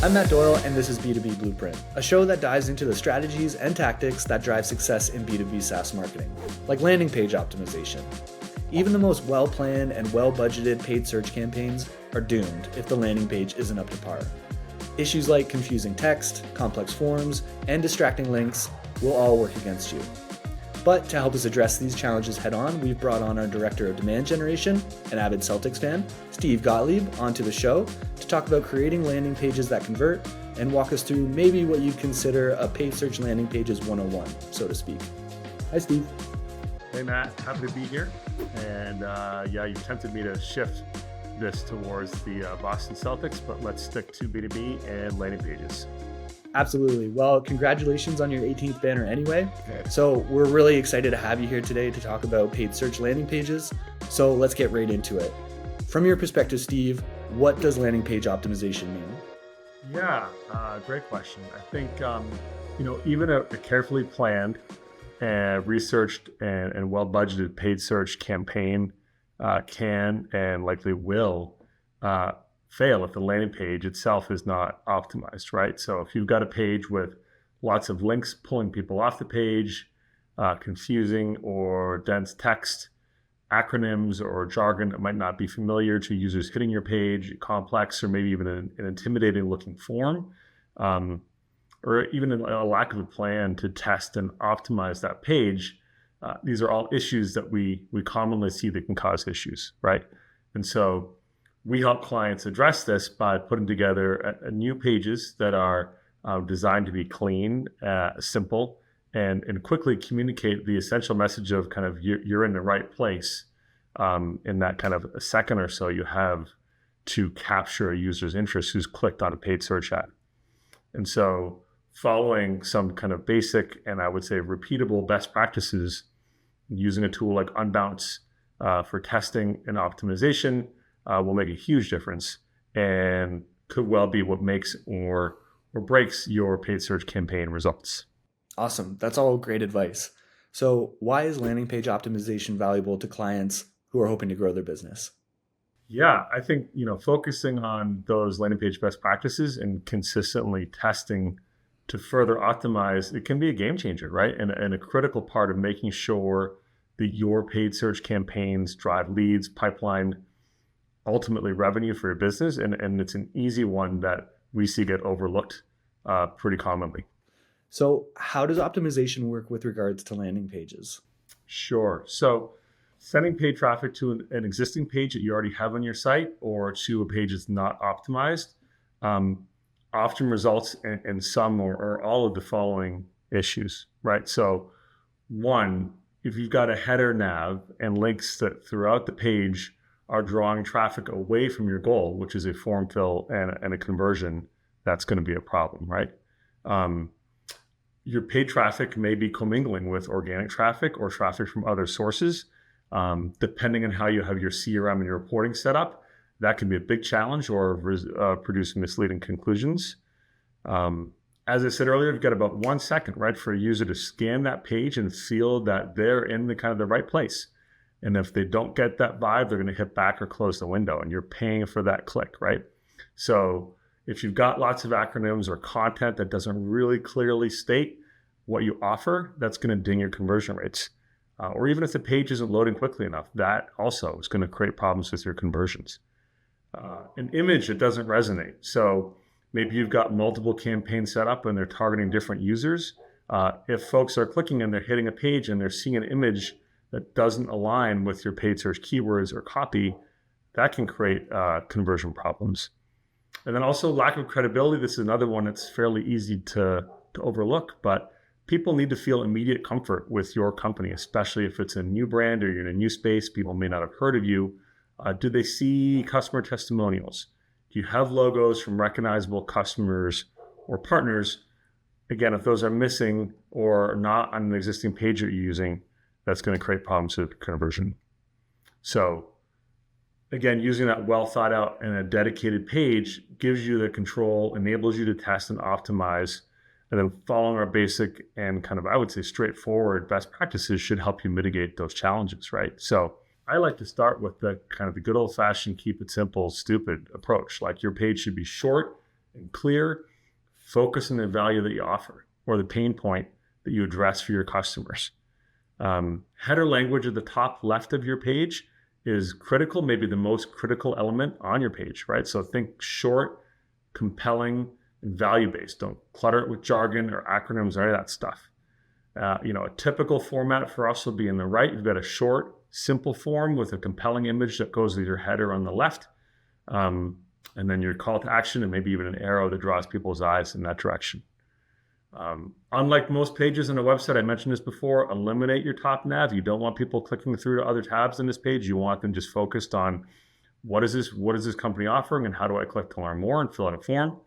I'm Matt Doyle, and this is B2B Blueprint, a show that dives into the strategies and tactics that drive success in B2B SaaS marketing, like landing page optimization. Even the most well-planned and well-budgeted paid search campaigns are doomed if the landing page isn't up to par. Issues like confusing text, complex forms, and distracting links will all work against you. But to help us address these challenges head-on, we've brought on our Director of Demand Generation, an avid Celtics fan, Steve Gottlieb, onto the show to talk about creating landing pages that convert and walk us through maybe what you'd consider a paid search landing pages 101, so to speak. Hi, Steve. Hey, Matt. Happy to be here. And you tempted me to shift this towards the Boston Celtics, but let's stick to B2B and landing pages. Absolutely. Well, congratulations on your 18th banner anyway. So we're really excited to have you here today to talk about paid search landing pages. So let's get right into it. From your perspective, Steve, what does landing page optimization mean? Yeah, great question. I think, even a carefully planned and researched and well-budgeted paid search campaign can and likely will fail if the landing page itself is not optimized, right? So if you've got a page with lots of links pulling people off the page, confusing or dense text, acronyms or jargon that might not be familiar to users hitting your page, complex or maybe even an intimidating looking form, or even a lack of a plan to test and optimize that page, these are all issues that we commonly see that can cause issues, right? And so we help clients address this by putting together new pages that are designed to be clean, simple, and quickly communicate the essential message of kind of you're in the right place in that kind of a second or so you have to capture a user's interest who's clicked on a paid search ad. And so following some kind of basic and I would say repeatable best practices, using a tool like Unbounce for testing and optimization, will make a huge difference and could well be what makes or breaks your paid search campaign results. Awesome. That's all great advice. So why is landing page optimization valuable to clients who are hoping to grow their business? Yeah, I think, focusing on those landing page best practices and consistently testing to further optimize, it can be a game changer, right? And a critical part of making sure that your paid search campaigns drive leads, pipeline, ultimately revenue for your business. And it's an easy one that we see get overlooked pretty commonly. So how does optimization work with regards to landing pages? Sure. So sending paid traffic to an existing page that you already have on your site or to a page that's not optimized often results in some or all of the following issues, right? So one, if you've got a header nav and links that throughout the page are drawing traffic away from your goal, which is a form fill and a conversion, that's going to be a problem, right? Your paid traffic may be commingling with organic traffic or traffic from other sources. Depending on how you have your CRM and your reporting set up, that can be a big challenge or produce misleading conclusions. As I said earlier, you've got about 1 second, right, for a user to scan that page and feel that they're in the kind of the right place. And if they don't get that vibe, they're going to hit back or close the window, and you're paying for that click, right? So if you've got lots of acronyms or content that doesn't really clearly state what you offer, that's going to ding your conversion rates. Or even if the page isn't loading quickly enough, that also is going to create problems with your conversions. An image that doesn't resonate. So maybe you've got multiple campaigns set up and they're targeting different users. If folks are clicking and they're hitting a page and they're seeing an image that doesn't align with your paid search keywords or copy, that can create conversion problems. And then also lack of credibility. This is another one that's fairly easy to overlook, but people need to feel immediate comfort with your company, especially if it's a new brand or you're in a new space. People may not have heard of you. Do they see customer testimonials? Do you have logos from recognizable customers or partners? Again, if those are missing or not on an existing page that you're using, that's going to create problems with conversion. So again, using that well thought out and a dedicated page gives you the control, enables you to test and optimize. And then following our basic and kind of, I would say, straightforward best practices should help you mitigate those challenges, right? So I like to start with the kind of the good old fashioned, keep it simple, stupid approach. Like your page should be short, and clear. Focus on the value that you offer or the pain point that you address for your customers. Header language at the top left of your page is critical, maybe the most critical element on your page, right? So think short, compelling, and value-based. Don't clutter it with jargon or acronyms or any of that stuff. A typical format for us will be in the right. You've got a short, simple form with a compelling image that goes with your header on the left. And then your call to action and maybe even an arrow that draws people's eyes in that direction. Unlike most pages on a website, I mentioned this before, eliminate your top nav. You don't want people clicking through to other tabs in this page. You want them just focused on what is this company offering and how do I click to learn more and fill out a form.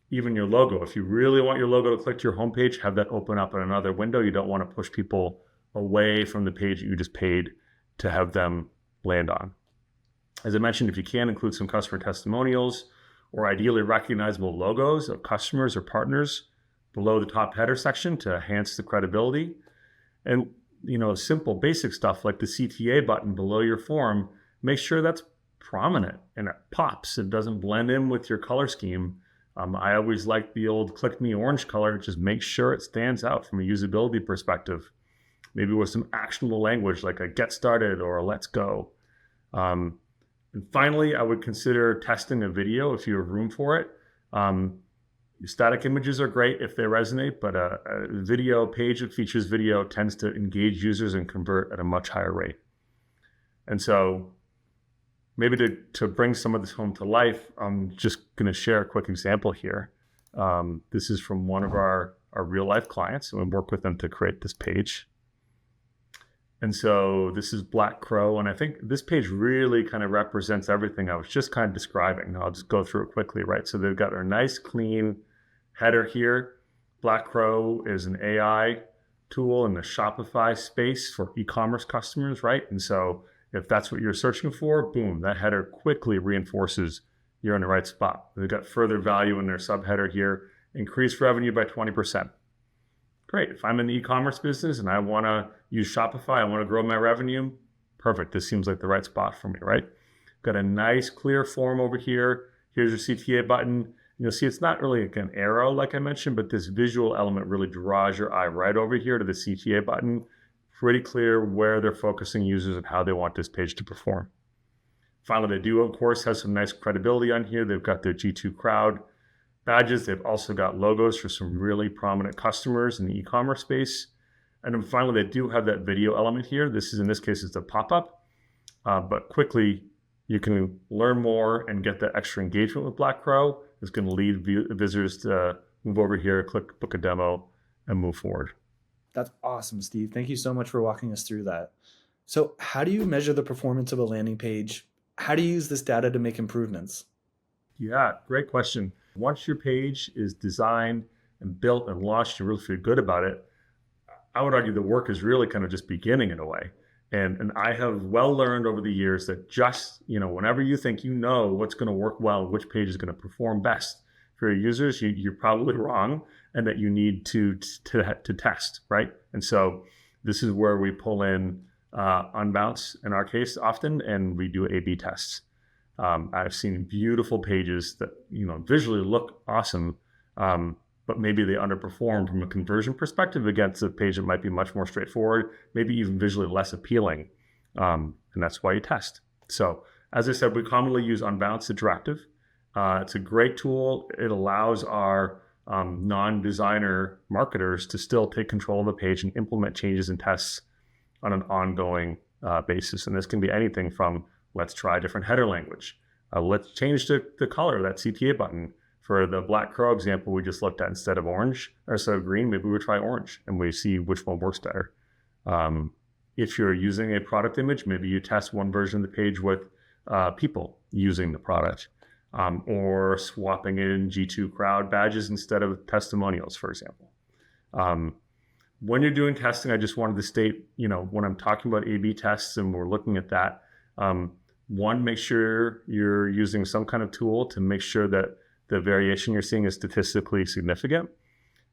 Even your logo, if you really want your logo to click to your homepage, have that open up in another window. You don't want to push people away from the page that you just paid to have them land on. As I mentioned, if you can, include some customer testimonials or ideally recognizable logos of customers or partners below the top header section to enhance the credibility. And, simple basic stuff like the CTA button below your form, make sure that's prominent and it pops. It doesn't blend in with your color scheme. I always like the old click me orange color. Just make sure it stands out from a usability perspective, maybe with some actionable language like a get started or a let's go. And finally, I would consider testing a video if you have room for it. Static images are great if they resonate, but a video page that features video tends to engage users and convert at a much higher rate. And so maybe to bring some of this home to life, I'm just going to share a quick example here. This is from one of our real life clients, and we work with them to create this page. And so this is Black Crow, and I think this page really kind of represents everything I was just kind of describing. I'll just go through it quickly, right? So they've got their nice, clean header here. Black Crow is an AI tool in the Shopify space for e-commerce customers, right? And so if that's what you're searching for, boom, that header quickly reinforces you're in the right spot. They've got further value in their subheader here, increased revenue by 20%. Great. If I'm in the e-commerce business and I want to use Shopify, I want to grow my revenue, perfect. This seems like the right spot for me, right? Got a nice clear form over here. Here's your CTA button. You'll see it's not really like an arrow like I mentioned, but this visual element really draws your eye right over here to the CTA button. Pretty clear where they're focusing users and how they want this page to perform. Finally, they do, of course, have some nice credibility on here. They've got their G2 crowd badges. They've also got logos for some really prominent customers in the e-commerce space. And then finally, they do have that video element here. In this case, it's a pop-up. But quickly, you can learn more and get that extra engagement with Black Crow. It's going to lead visitors to move over here, click book a demo, and move forward. That's awesome, Steve. Thank you so much for walking us through that. So how do you measure the performance of a landing page? How do you use this data to make improvements? Yeah, great question. Once your page is designed and built and launched, you really feel good about it. I would argue the work is really kind of just beginning in a way. And I have well learned over the years that just, whenever you think you know what's going to work well, which page is going to perform best for your users, you're probably wrong, and that you need to test, right? And so this is where we pull in Unbounce in our case often, and we do A/B tests. I've seen beautiful pages that visually look awesome, but maybe they underperform from a conversion perspective against a page that might be much more straightforward, maybe even visually less appealing, and that's why you test. So as I said, we commonly use Unbounce Interactive. It's a great tool. It allows our non-designer marketers to still take control of the page and implement changes and tests on an ongoing basis. And this can be anything from let's try a different header language. Let's change the color of that CTA button. For the Black Crow example we just looked at, instead of green, maybe we try orange and we see which one works better. If you're using a product image, maybe you test one version of the page with people using the product, or swapping in G2 crowd badges instead of testimonials, for example. When you're doing testing, I just wanted to state, when I'm talking about A/B tests and we're looking at that, one, make sure you're using some kind of tool to make sure that the variation you're seeing is statistically significant,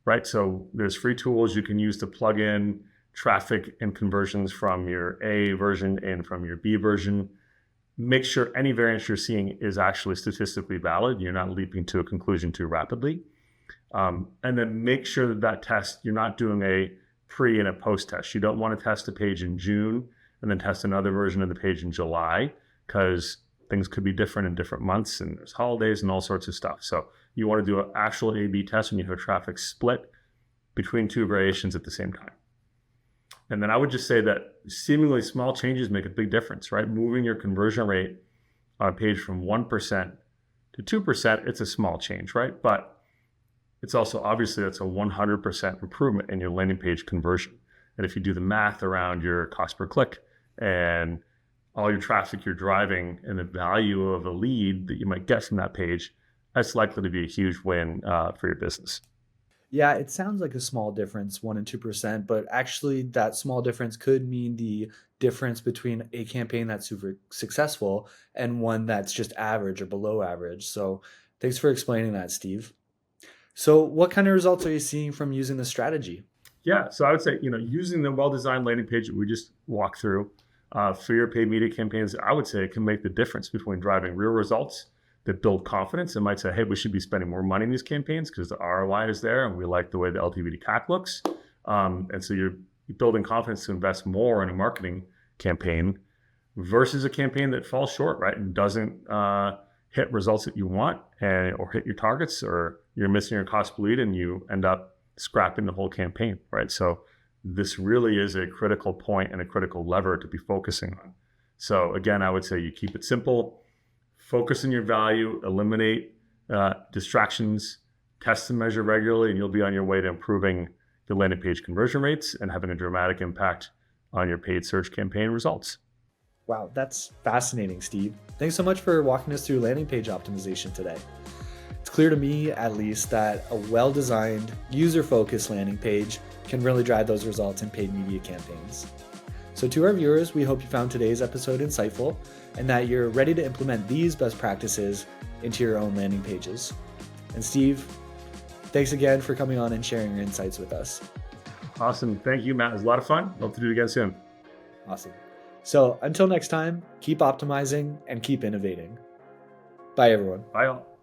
right? So there's free tools you can use to plug in traffic and conversions from your A version and from your B version. make sure any variance you're seeing is actually statistically valid. You're not leaping to a conclusion too rapidly. And then make sure that test, you're not doing a pre and a post test. You don't want to test a page in June and then test another version of the page in July, because things could be different in different months and there's holidays and all sorts of stuff. So you want to do an actual A/B test when you have a traffic split between two variations at the same time. And then I would just say that seemingly small changes make a big difference, right? Moving your conversion rate on a page from 1% to 2%, it's a small change, right? But it's also obviously that's a 100% improvement in your landing page conversion. And if you do the math around your cost per click and all your traffic you're driving and the value of a lead that you might get from that page, that's likely to be a huge win for your business. Yeah, it sounds like a small difference, 1 and 2%, but actually that small difference could mean the difference between a campaign that's super successful and one that's just average or below average. So thanks for explaining that, Steve. So what kind of results are you seeing from using the strategy? Yeah, so I would say, using the well-designed landing page that we just walked through for your paid media campaigns, I would say it can make the difference between driving real results that build confidence and might say, hey, we should be spending more money in these campaigns because the ROI is there and we like the way the LTV to CAC looks. And so you're building confidence to invest more in a marketing campaign versus a campaign that falls short, right? And doesn't hit results that you want or hit your targets, or you're missing your cost per lead and you end up scrapping the whole campaign, right? So this really is a critical point and a critical lever to be focusing on. So again, I would say you keep it simple, focus on your value, eliminate distractions, test and measure regularly, and you'll be on your way to improving your landing page conversion rates and having a dramatic impact on your paid search campaign results. Wow, that's fascinating, Steve. Thanks so much for walking us through landing page optimization today. It's clear to me, at least, that a well-designed, user-focused landing page can really drive those results in paid media campaigns. So to our viewers, we hope you found today's episode insightful and that you're ready to implement these best practices into your own landing pages. And Steve, thanks again for coming on and sharing your insights with us. Awesome. Thank you, Matt. It was a lot of fun. Hope to do it again soon. Awesome. So until next time, keep optimizing and keep innovating. Bye, everyone. Bye, all.